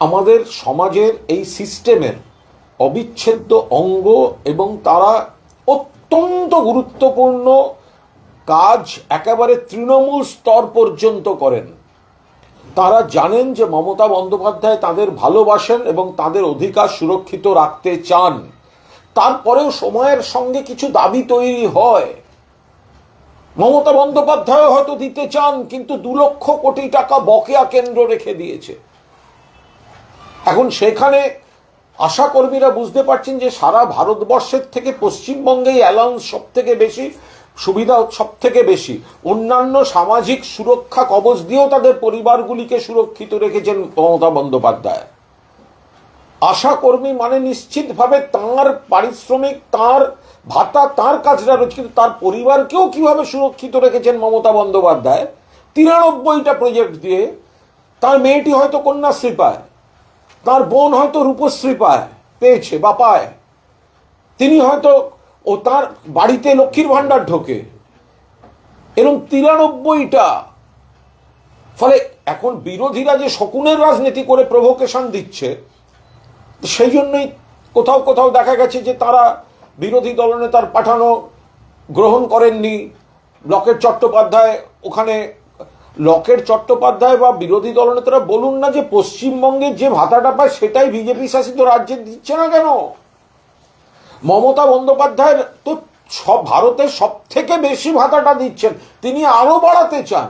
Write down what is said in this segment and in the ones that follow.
আমাদের সমাজের এই সিস্টেমের অবিচ্ছেদ্য অঙ্গ এবং তারা অত্যন্ত গুরুত্বপূর্ণ কাজ একেবারে তৃণমূল স্তর পর্যন্ত করেন। তারা জানেন যে মমতা বন্দ্যোপাধ্যায় তাদের ভালোবাসেন এবং তাদের অধিকার সুরক্ষিত রাখতে চান। তারপরেও সময়ের সঙ্গে কিছু দাবি তৈরি হয়। মমতা বন্দ্যোপাধ্যায় হয়তো দিতে চান, কিন্তু 2 লক্ষ কোটি টাকা বকেয়া কেন্দ্র রেখে দিয়েছে। এখন সেখানে আশাকর্মীরা বুঝতে পারছেন যে সারা ভারতবর্ষের থেকে পশ্চিমবঙ্গে অ্যালাউন্স সব থেকে বেশি, সুবিধা সব থেকে বেশি, অন্যান্য সামাজিক সুরক্ষা কবচ দিয়েও তাদের পরিবারগুলিকে সুরক্ষিত রেখেছেন মমতা বন্দ্যোপাধ্যায়। আশাকর্মী মানে নিশ্চিতভাবে তাঁর পারিশ্রমিক, তাঁর ভাতা, তাঁর কাজটা রয়েছে, কিন্তু তার পরিবারকেও কিভাবে সুরক্ষিত রেখেছেন মমতা বন্দ্যোপাধ্যায় 93টা প্রজেক্ট দিয়ে। তার মেয়েটি হয়তো কন্যাশ্রী পায়, তার বোন হয়তো রূপশ্রী পেয়েছে বা পায়, তিনি হয়তো ও তার বাড়িতে লক্ষ্মীর ভাণ্ডার ঢোকে, এরকম 93টা। ফলে এখন বিরোধীরা যে শকুনের রাজনীতি করে প্রভোকেশন দিচ্ছে, সেই জন্যই কোথাও কোথাও দেখা গেছে যে তারা বিরোধী দলনেতার পাঠানো গ্রহণ করেননি। লকেট চট্টোপাধ্যায়, ওখানে লকেট চট্টোপাধ্যায় বা বিরোধী দলনেতারা বলুন না যে পশ্চিমবঙ্গের যে ভাতাটা পায় সেটাই বিজেপি শাসিত রাজ্যে দিচ্ছে না কেন? মমতা বন্দ্যোপাধ্যায় তো সব ভারতের সব থেকে বেশি ভাতাটা দিচ্ছেন, তিনি আরো বাড়াতে চান।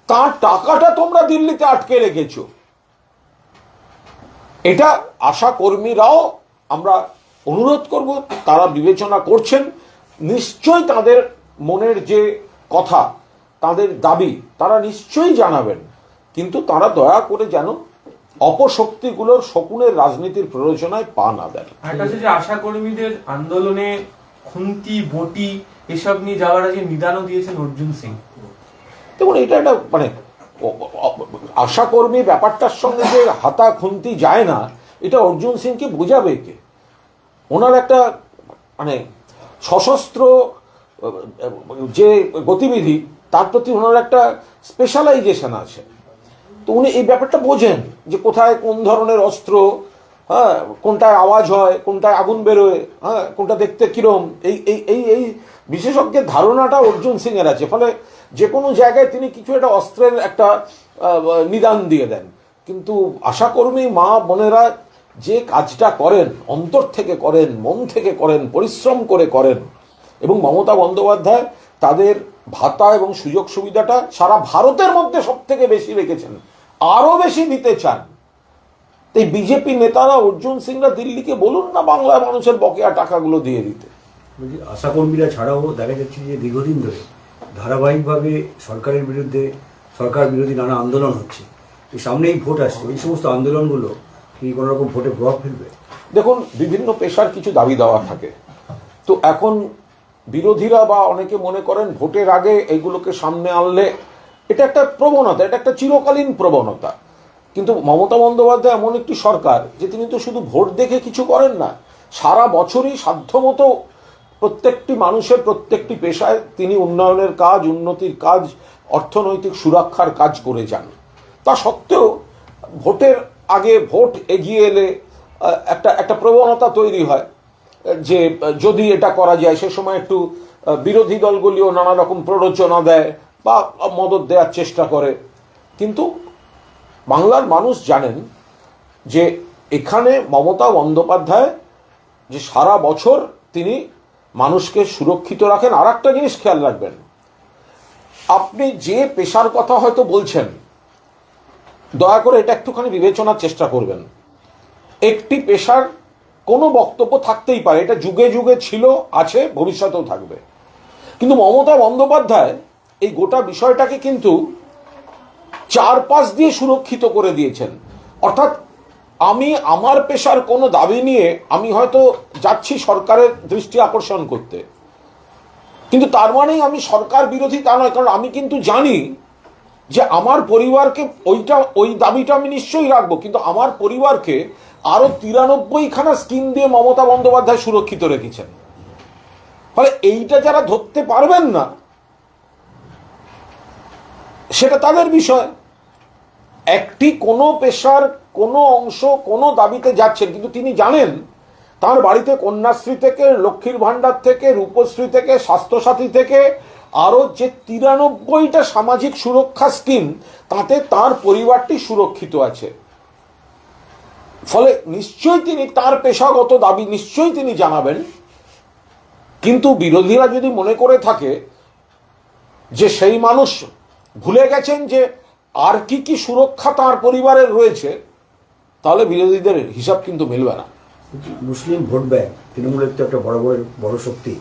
তার টাকাটা তোমরা দিল্লিতে আটকে রেখেছো। এটা আশা কর্মীরাও আমরা অনুরোধ করব, তারা বিবেচনা করছেন, নিশ্চয়ই তাদের মনের যে কথা, তাদের দাবি তারা নিশ্চয়ই জানাবেন, কিন্তু তারা দয়া করে যেন অপশক্তিগুলোর শকুনের রাজনীতির প্ররোচনায় পা না দেন। যে আশা কর্মীদের আন্দোলনে খুন্তি বটি এসব নিয়ে যাওয়ার আগে নিদানও দিয়েছেন অর্জুন সিং। দেখুন, এটা একটা মানে আশাকর্মী ব্যাপারটার সঙ্গে যে হাতা খুন্তি যায় না, এটা অর্জুন সিংকে বোঝাবে কে? ওনার একটা মানে সশস্ত্র যে গতিবিধি, তার প্রতি ওনার একটা স্পেশালাইজেশন আছে। তো উনি এই ব্যাপারটা বোঝেন যে কোথায় কোন ধরনের অস্ত্র, হ্যাঁ, কোনটায় আওয়াজ হয়, কোনটায় আগুন বেরোয়, হ্যাঁ, কোনটা দেখতে কিরম, এই এই এই এই বিশেষজ্ঞের ধারণাটা অর্জুন সিং এর আছে। ফলে যে কোনো জায়গায় তিনি কিছু একটা অস্ত্রের একটা নিদান দিয়ে দেন। কিন্তু আশাকর্মী মা বোনেরা যে কাজটা করেন, অন্তর থেকে করেন, মন থেকে করেন, পরিশ্রম করে করেন, এবং মমতা বন্দ্যোপাধ্যায় তাদের ভাতা এবং সুযোগ সুবিধাটা সারা ভারতের মধ্যে সব থেকে বেশি রেখেছেন, আরো বেশি দিতে চান। এই বিজেপি নেতারা, অর্জুন সিংরা দিল্লিকে বলুন না বাংলার মানুষের বকেয়া টাকাগুলো দিয়ে দিতে। আশাকর্মীরা ছাড়াও দেখা যাচ্ছে যে দীর্ঘদিন ধরে ধারাবাহিকভাবে সরকারের বিরুদ্ধে, সরকার বিরোধী নানা আন্দোলন হচ্ছে। সামনেই ভোট আসছে, এই সমস্ত আন্দোলনগুলো কি কোনো রকম ভোটে প্রভাব ফেলবে? দেখুন, বিভিন্ন পেশার কিছু দাবি দেওয়া থাকে, তো এখন বিরোধীরা বা অনেকে মনে করেন ভোটের আগে এগুলোকে সামনে আনলে এটা একটা প্রবণতা, এটা একটা চিরকালীন প্রবণতা। কিন্তু মমতা বন্দ্যোপাধ্যায় এমন একটি সরকার যে তিনি তো শুধু ভোট দেখে কিছু করেন না, সারা বছরই সাধ্যমতো প্রত্যেকটি মানুষের প্রত্যেকটি পেশায় তিনি উন্নয়নের কাজ, উন্নতির কাজ, অর্থনৈতিক সুরক্ষার কাজ করে যান। তা সত্ত্বেও ভোটের আগে, ভোট এগিয়ে এলে একটা প্রবণতা তৈরি হয় যে যদি এটা করা যায়, সে সময় একটু বিরোধী দলগুলিও নানা রকম প্ররোচনা দেয় বা মদত দেওয়ার চেষ্টা করে। কিন্তু বাংলার মানুষ জানেন যে এখানে মমতা বন্দ্যোপাধ্যায় যে সারা বছর তিনি মানুষকে সুরক্ষিত রাখেন। আর একটা জিনিস খেয়াল রাখবেন, আপনি যে পেশার কথা হয়তো বলছেন, দয়া করে এটা একটুখানি বিবেচনার চেষ্টা করবেন। একটি পেশার কোনো বক্তব্য থাকতেই পারে, এটা যুগে যুগে ছিল, আছে, ভবিষ্যতেও থাকবে, কিন্তু মমতা বন্দ্যোপাধ্যায় এই গোটা বিষয়টাকে কিন্তু 4 দিয়ে সুরক্ষিত করে দিয়েছেন। অর্থাৎ আমি আমার পেশার কোনো দাবি নিয়ে আমি হয়তো যাচ্ছি সরকারের দৃষ্টি আকর্ষণ করতে, কিন্তু তার মানেই আমি সরকার বিরোধী তা নয়। কারণ আমি কিন্তু জানি যে আমার পরিবারকে ওই দাবিটা আমি নিশ্চয়ই রাখবো, কিন্তু আমার পরিবারকে আরো 93খানা স্কিম দিয়ে মমতা বন্দ্যোপাধ্যায় সুরক্ষিত রেখেছেন। ফলে এইটা যারা ধরতে পারবেন না, সেটা তাদের বিষয়। একটি কোনো পেশার কোনো অংশ কোনো দাবিতে যাচ্ছেন, কিন্তু তিনি জানেন তার বাড়িতে কন্যাশ্রী থেকে, লক্ষ্মীর ভাণ্ডার থেকে, রূপশ্রী থেকে, স্বাস্থ্যসাথী থেকে আরো যে 93টা সামাজিক সুরক্ষা স্কিম, তাতে তার পরিবারটি সুরক্ষিত আছে। ফলে নিশ্চয়ই তিনি তার পেশাগত দাবি নিশ্চয়ই তিনি জানাবেন। কিন্তু বিরোধীরা যদি মনে করে থাকে যে সেই মানুষ ভুলে গেছেন যে আর কি কি সুরক্ষা তার পরিবারের রয়েছে, তাহলে বিরোধীদের হিসাব কিন্তু মিলবে না। মুসলিম ভোট ব্যাংক তৃণমূলের তো একটা বড় শক্তি।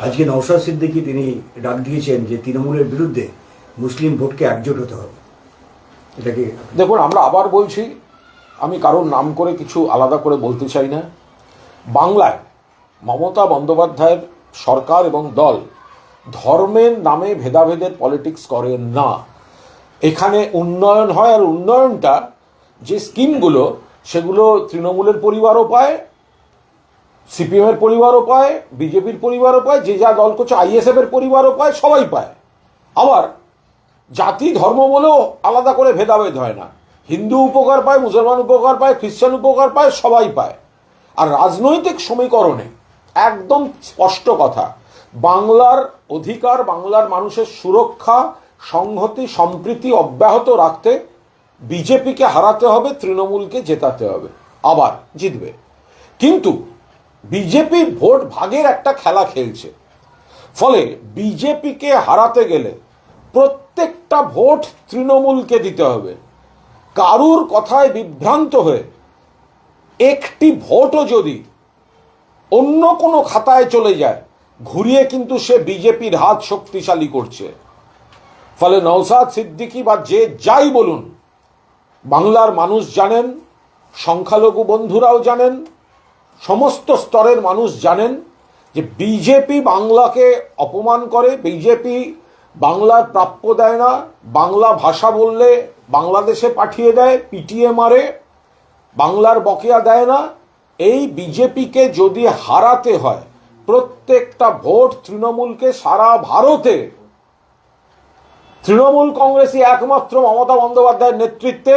আজকে নওশাদ সিদ্দিকী তিনি ডাক দিয়েছেন যে তৃণমূলের বিরুদ্ধে মুসলিম ভোটকে একজোট হতে হবে। এটাকে দেখুন, আমরা আবার বলছি, আমি কারোর নাম করে কিছু আলাদা করে বলতে চাই না। বাংলায় মমতা বন্দ্যোপাধ্যায়ের সরকার এবং দল ধর্মের নামে ভেদাভেদের পলিটিক্স করেন না। এখানে উন্নয়ন হয়, আর উন্নয়নটা যে স্কিমগুলো সেগুলো তৃণমূলের পরিবারও পায়, সিপিএমের পরিবারও পায়, বিজেপির পরিবারও পায়, যে যা দল করছে আইএসএফ এর পরিবারও পায়, সবাই পায়। আবার জাতি ধর্ম বলেও আলাদা করে ভেদাভেদ হয় না। হিন্দু উপকার পায়, মুসলমান উপকার পায়, খ্রিস্টান উপকার পায়, সবাই পায়। আর রাজনৈতিক সমীকরণে একদম স্পষ্ট কথা, বাংলার অধিকার, বাংলার মানুষের সুরক্ষা, সংহতি, সম্প্রীতি অব্যাহত রাখতে বিজেপিকে হারাতে হবে, তৃণমূলকে জেতাতে হবে, আবার জিতবে। কিন্তু বিজেপি ভোট ভাগের একটা খেলা খেলছে। ফলে বিজেপিকে হারাতে গেলে প্রত্যেকটা ভোট তৃণমূলকে দিতে হবে। কারুর কথায় বিভ্রান্ত হয়ে একটি ভোটও যদি অন্য কোনো খাতায় চলে যায়, ঘুরিয়ে কিন্তু সে বিজেপির হাত শক্তিশালী করছে। ফলে নওশাদ সিদ্দিকী বা যে যাই বলুন, বাংলার মানুষ জানেন, সংখ্যালঘু বন্ধুরাও জানেন, সমস্ত স্তরের মানুষ জানেন যে বিজেপি বাংলাকে অপমান করে, বিজেপি বাংলার প্রাপ্য দেয় না, বাংলা ভাষা বললে বাংলাদেশে পাঠিয়ে দেয়, পিটিয়ে মারে, বাংলার বকেয়া দেয় না। এই বিজেপিকে যদি হারাতে হয়, প্রত্যেকটা ভোট তৃণমূলকে, সারা ভারতে তৃণমূল কংগ্রেসই একমাত্র মমতা বন্দ্যোপাধ্যায়ের নেতৃত্বে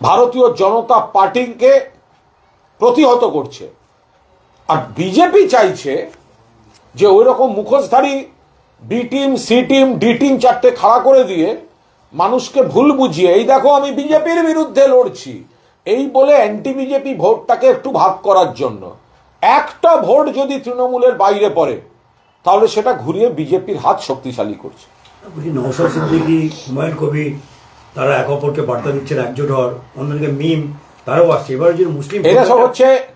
ভারতীয় জনতা পার্টিকে প্রতিহত করছে। আর বিজেপি চাইছে যে ওই রকম মুখোশধারী B team, C team, D team চারটে খাড়া করে দিয়ে মানুষকে ভুল বুঝিয়ে, এই দেখো আমি বিজেপির বিরুদ্ধে লড়ছি, এই বলে অ্যান্টি বিজেপি ভোটটাকে একটু ভাগ করার জন্য। একটা ভোট যদি তৃণমূলের বাইরে পড়ে, তাহলে সেটা ঘুরিয়ে বিজেপির হাত শক্তিশালী করছে। নওশাদ সিদ্দিকী, হুমায়ুন কবির তারা এক অপরকে বার্তা দিচ্ছেন একজোট হওয়ার, অন্যদিকে মিম তারাও আসছে। এবার যে মুসলিম এরা সব হচ্ছে